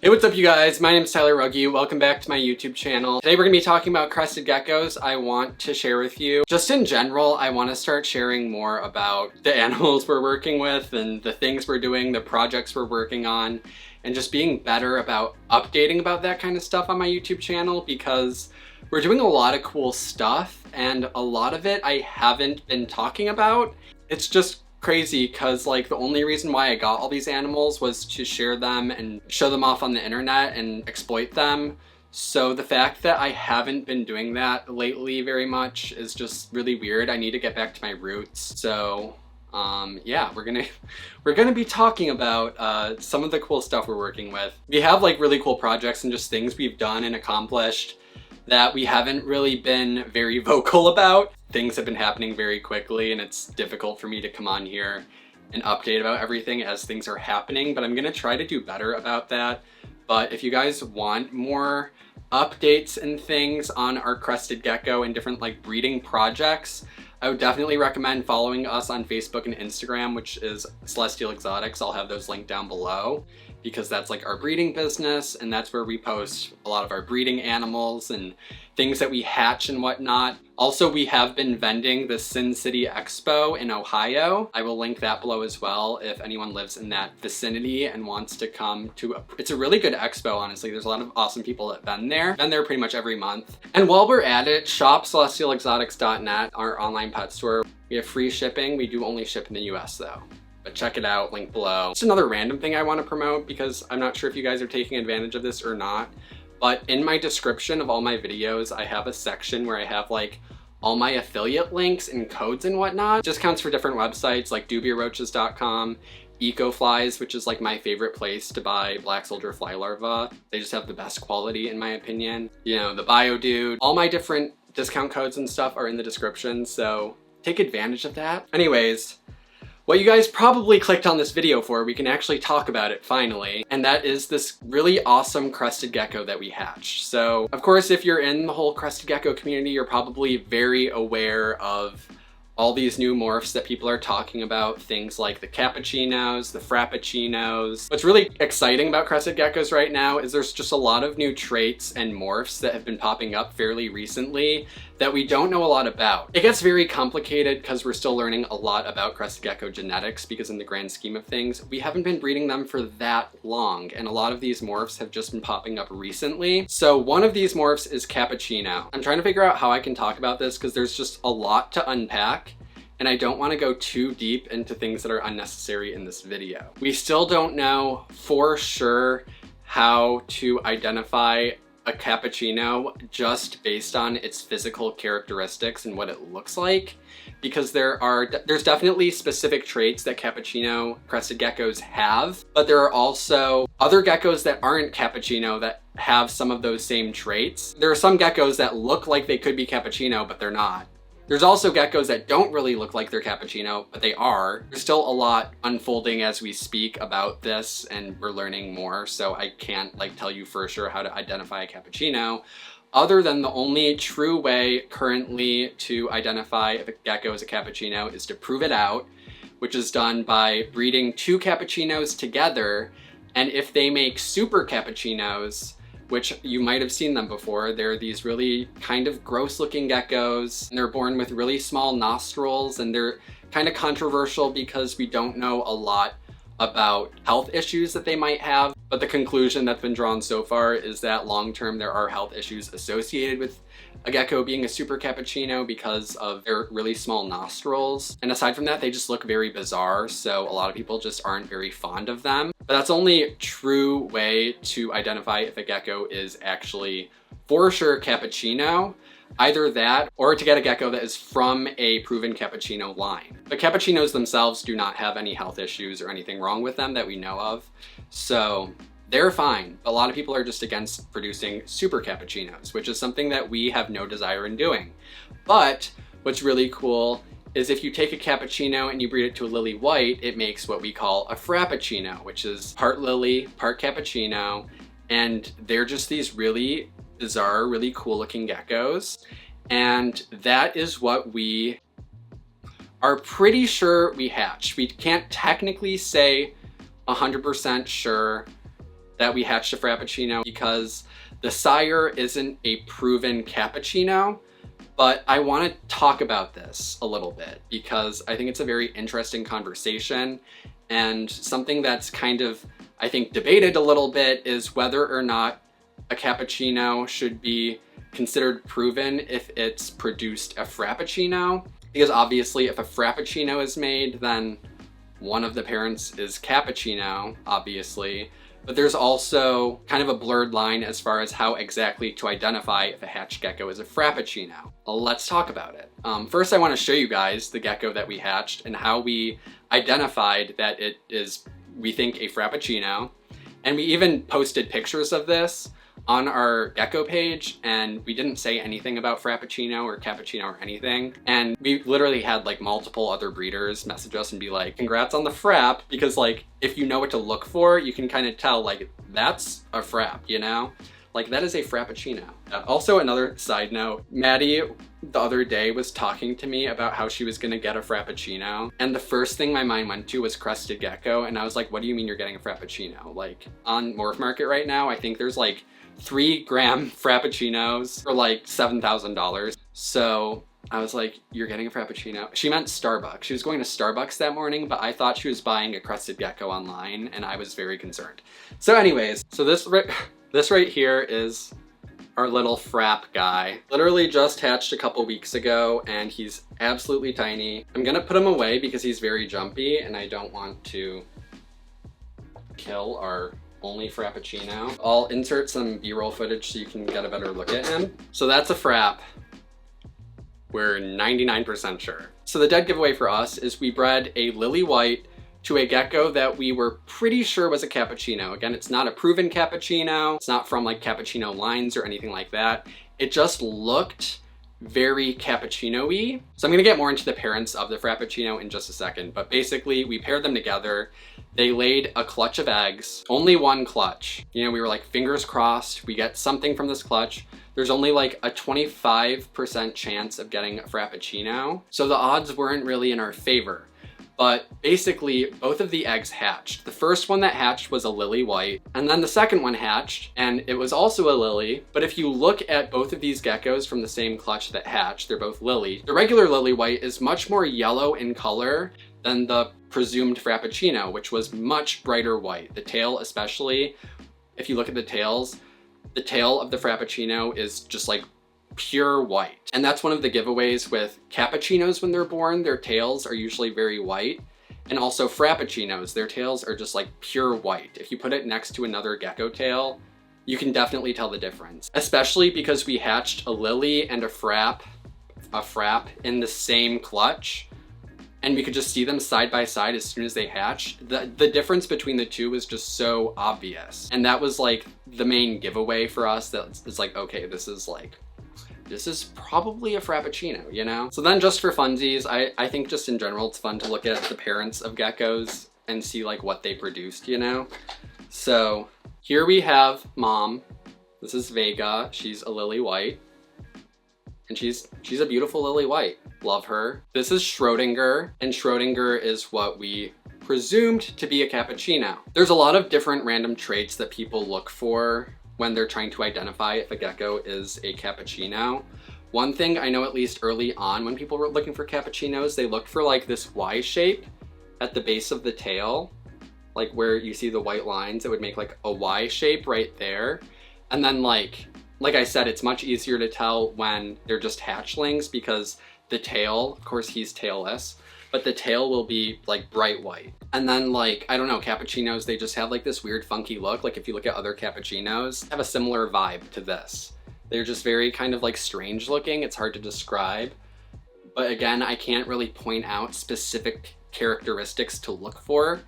Hey, what's up you guys? My name is Tyler Rugge. Welcome back to my YouTube channel. Today we're going to be talking about crested geckos. I want to share with you, just in general, I want to start sharing more about the animals we're working with and the things we're doing, the projects we're working on, and just being better about updating about that kind of stuff on my YouTube channel because we're doing a lot of cool stuff and a lot of it I haven't been talking about. It's just crazy because like the only reason why I got all these animals was to share them and show them off on the internet and exploit them. So the fact that I haven't been doing that lately very much is just really weird. I need to get back to my roots. So yeah, we're gonna be talking about some of the cool stuff we're working with. We have like really cool projects and just things we've done and accomplished that we haven't really been very vocal about. Things have been happening very quickly and it's difficult for me to come on here and update about everything as things are happening, but I'm gonna try to do better about that. But if you guys want more updates and things on our crested gecko and different like breeding projects, I would definitely recommend following us on Facebook and Instagram, which is Celestial Exotics. I'll have those linked down below because that's like our breeding business and that's where we post a lot of our breeding animals and things that we hatch and whatnot. Also, we have been vending the Sin City Expo in Ohio. I will link that below as well if anyone lives in that vicinity and wants to come to it's a really good expo, honestly. There's a lot of awesome people that vend there. Vend there pretty much every month. And while we're at it, shop celestialexotics.net, our online pet store. We have free shipping. We do only ship in the US though. But check it out, link below. Just another random thing I want to promote because I'm not sure if you guys are taking advantage of this or not, but in my description of all my videos, I have a section where I have like all my affiliate links and codes and whatnot. Discounts for different websites like dubiaroaches.com, EcoFlies, which is like my favorite place to buy black soldier fly larvae. They just have the best quality in my opinion. You know, the BioDude, all my different discount codes and stuff are in the description, so take advantage of that. Anyways, what you guys probably clicked on this video for, we can actually talk about it finally, and that is this really awesome crested gecko that we hatched. So, of course, if you're in the whole crested gecko community, you're probably very aware of all these new morphs that people are talking about, things like the cappuccinos, the frappuccinos. What's really exciting about crested geckos right now is there's just a lot of new traits and morphs that have been popping up fairly recently that we don't know a lot about. It gets very complicated because we're still learning a lot about crested gecko genetics because in the grand scheme of things, we haven't been breeding them for that long and a lot of these morphs have just been popping up recently. So one of these morphs is cappuccino. I'm trying to figure out how I can talk about this because there's just a lot to unpack and I don't want to go too deep into things that are unnecessary in this video. We still don't know for sure how to identify a cappuccino just based on its physical characteristics and what it looks like, because there's definitely specific traits that cappuccino crested geckos have, but there are also other geckos that aren't cappuccino that have some of those same traits. There are some geckos that look like they could be cappuccino, but they're not. There's also geckos that don't really look like they're cappuccino, but they are. There's still a lot unfolding as we speak about this and we're learning more, so I can't like tell you for sure how to identify a cappuccino, other than the only true way currently to identify if a gecko is a cappuccino is to prove it out, which is done by breeding two cappuccinos together, and if they make super cappuccinos, which you might have seen them before. They're these really kind of gross looking geckos and they're born with really small nostrils and they're kind of controversial because we don't know a lot about health issues that they might have. But the conclusion that's been drawn so far is that long-term there are health issues associated with a gecko being a super cappuccino because of their really small nostrils. And aside from that, they just look very bizarre. So a lot of people just aren't very fond of them. But that's only true way to identify if a gecko is actually for sure cappuccino. Either that or to get a gecko that is from a proven cappuccino line. But cappuccinos themselves do not have any health issues or anything wrong with them that we know of. So they're fine. A lot of people are just against producing super cappuccinos, which is something that we have no desire in doing. But what's really cool is if you take a cappuccino and you breed it to a lily white, it makes what we call a frappuccino, which is part lily, part cappuccino. And they're just these really bizarre, really cool looking geckos. And that is what we are pretty sure we hatched. We can't technically say 100% sure that we hatched a Frappuccino because the sire isn't a proven cappuccino, but I want to talk about this a little bit because I think it's a very interesting conversation, and something that's kind of, I think, debated a little bit is whether or not a cappuccino should be considered proven if it's produced a Frappuccino. Because obviously if a Frappuccino is made, then one of the parents is cappuccino, obviously. But there's also kind of a blurred line as far as how exactly to identify if a hatched gecko is a Frappuccino. Let's talk about it. First, I want to show you guys the gecko that we hatched and how we identified that it is, we think, a Frappuccino. And we even posted pictures of this on our Gecko page, and we didn't say anything about Frappuccino or cappuccino or anything. And we literally had like multiple other breeders message us and be like, congrats on the frap, because like, if you know what to look for, you can kind of tell like, that's a frap, you know? Like that is a Frappuccino. Also, another side note, Maddie the other day was talking to me about how she was gonna get a Frappuccino. And the first thing my mind went to was Crested Gecko. And I was like, what do you mean you're getting a Frappuccino? Like on Morph Market right now, I think there's like 3-gram Frappuccinos for like $7,000. So I was like, you're getting a Frappuccino? She meant Starbucks. She was going to Starbucks that morning, but I thought she was buying a Crested Gecko online, and I was very concerned. So anyways, so this right here is our little frap guy. Literally just hatched a couple weeks ago, and he's absolutely tiny. I'm gonna put him away because he's very jumpy, and I don't want to kill our only Frappuccino. I'll insert some B-roll footage so you can get a better look at him. So that's a frap. We're 99% sure. So the dead giveaway for us is we bred a lily white to a gecko that we were pretty sure was a cappuccino. Again, it's not a proven cappuccino. It's not from like cappuccino lines or anything like that. It just looked very cappuccino-y. So I'm gonna get more into the parents of the Frappuccino in just a second, but basically we paired them together. They laid a clutch of eggs, only one clutch. You know, we were like, fingers crossed, we get something from this clutch. There's only like a 25% chance of getting a Frappuccino. So the odds weren't really in our favor. But basically, both of the eggs hatched. The first one that hatched was a lily white, and then the second one hatched, and it was also a lily. But if you look at both of these geckos from the same clutch that hatched, they're both lily. The regular lily white is much more yellow in color than the presumed Frappuccino, which was much brighter white. The tail especially, if you look at the tails, the tail of the Frappuccino is just like pure white. And that's one of the giveaways with cappuccinos when they're born. Their tails are usually very white. And also Frappuccinos, their tails are just like pure white. If you put it next to another gecko tail, you can definitely tell the difference. Especially because we hatched a lily and a frap in the same clutch. And we could just see them side by side as soon as they hatched. The difference between the two was just so obvious. And that was like the main giveaway for us. That it's like, okay, this is probably a Frappuccino, you know? So then just for funsies, I think just in general, it's fun to look at the parents of geckos and see like what they produced, you know? So here we have mom. This is Vega. She's a lily white. And she's a beautiful lily white. Love her. This is Schrodinger, and Schrodinger is what we presumed to be a cappuccino. There's a lot of different random traits that people look for when they're trying to identify if a gecko is a cappuccino. One thing I know, at least early on when people were looking for cappuccinos, they looked for like this Y shape at the base of the tail, like where you see the white lines, it would make like a Y shape right there. And then like I said, it's much easier to tell when they're just hatchlings because the tail, of course he's tailless, but the tail will be like bright white. And then like, I don't know, cappuccinos, they just have like this weird funky look. Like if you look at other cappuccinos, have a similar vibe to this. They're just very kind of like strange looking. It's hard to describe. But again, I can't really point out specific characteristics to look for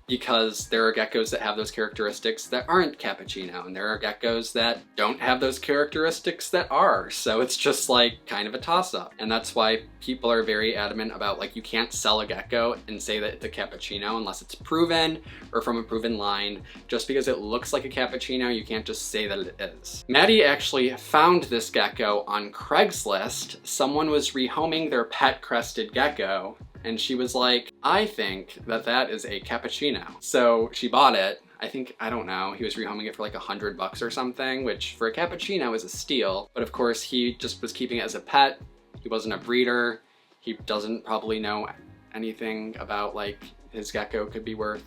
because there are geckos that have those characteristics that aren't cappuccino, and there are geckos that don't have those characteristics that are. So it's just like kind of a toss-up. And that's why people are very adamant about like, you can't sell a gecko and say that it's a cappuccino unless it's proven or from a proven line. Just because it looks like a cappuccino, you can't just say that it is. Maddie actually found this gecko on Craigslist. Someone was rehoming their pet crested gecko, and she was like, I think that that is a cappuccino. So she bought it. I don't know, he was rehoming it for like $100 or something, which for a cappuccino is a steal. But of course he just was keeping it as a pet. He wasn't a breeder. He doesn't probably know anything about like his gecko could be worth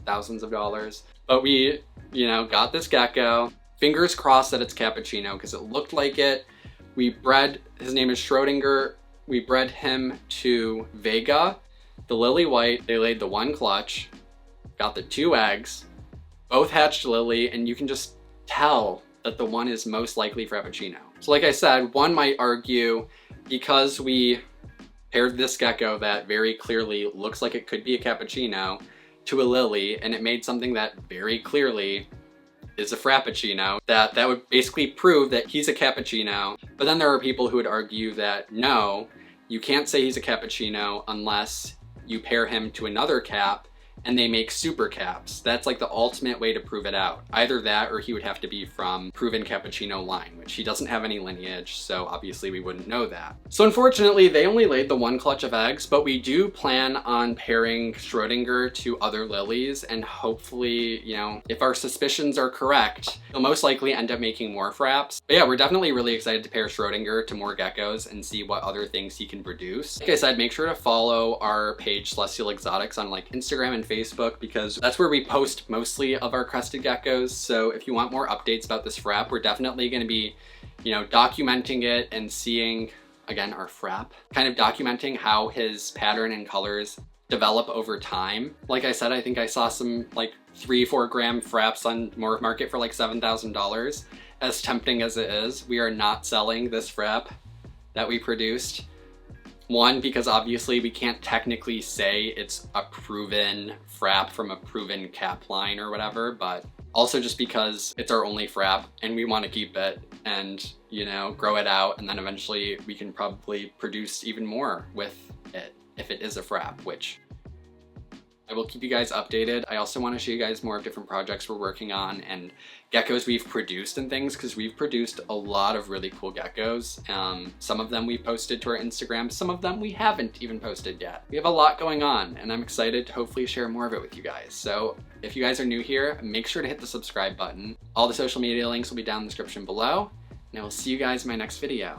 thousands of dollars. But we, you know, got this gecko. Fingers crossed that it's cappuccino because it looked like it. We bred, his name is Schrodinger. We bred him to Vega, the lily white. They laid the 1 clutch, got the 2 eggs, both hatched lily, and you can just tell that the one is most likely Frappuccino. So like I said, one might argue because we paired this gecko that very clearly looks like it could be a cappuccino to a lily, and it made something that very clearly is a Frappuccino, that would basically prove that he's a cappuccino. But then there are people who would argue that no, you can't say he's a cappuccino unless you pair him to another cap and they make super caps. That's like the ultimate way to prove it out. Either that or he would have to be from proven cappuccino line, which he doesn't have any lineage, so obviously we wouldn't know that. So unfortunately, they only laid the 1 clutch of eggs, but we do plan on pairing Schrodinger to other lilies, and hopefully, you know, if our suspicions are correct, he'll most likely end up making more fraps. But yeah, we're definitely really excited to pair Schrodinger to more geckos and see what other things he can produce. Like I said, make sure to follow our page Celestial Exotics on like Instagram and Facebook, because that's where we post mostly of our crested geckos. So if you want more updates about this frap, we're definitely going to be, you know, documenting it and seeing, again, our frap, kind of documenting how his pattern and colors develop over time. Like I said, I think I saw some like 3-4 gram fraps on Morph Market for like $7,000. As tempting as it is, we are not selling this frap that we produced. One, because obviously we can't technically say it's a proven frap from a proven cap line or whatever, but also just because it's our only frap and we want to keep it and, you know, grow it out, and then eventually we can probably produce even more with it if it is a frap, which I will keep you guys updated. I also want to show you guys more of different projects we're working on and geckos we've produced and things, because we've produced a lot of really cool geckos. Some of them we've posted to our Instagram, some of them we haven't even posted yet. We have a lot going on and I'm excited to hopefully share more of it with you guys. So if you guys are new here, make sure to hit the subscribe button. All the social media links will be down in the description below, and I will see you guys in my next video.